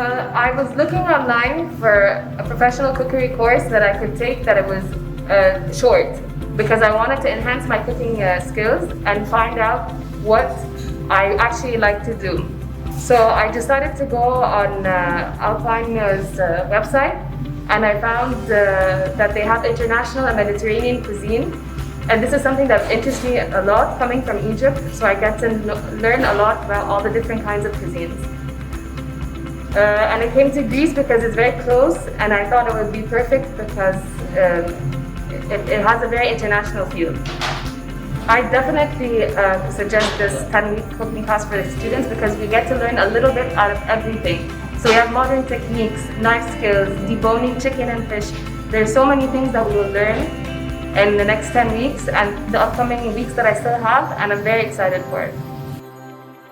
Well, I was looking online for a professional cookery course that I could take that it was short because I wanted to enhance my cooking skills and find out what I actually like to do. So I decided to go on Alpine's website, and I found that they have international and Mediterranean cuisine. And this is something that interests me a lot coming from Egypt, so I get to learn a lot about all the different kinds of cuisines. And I came to Greece because it's very close, and I thought it would be perfect because it has a very international feel. I definitely suggest this 10-week cooking class for the students because we get to learn a little bit out of everything. So we have modern techniques, knife skills, deboning chicken and fish. There's so many things that we will learn in the next 10 weeks and the upcoming weeks that I still have, and I'm very excited for it.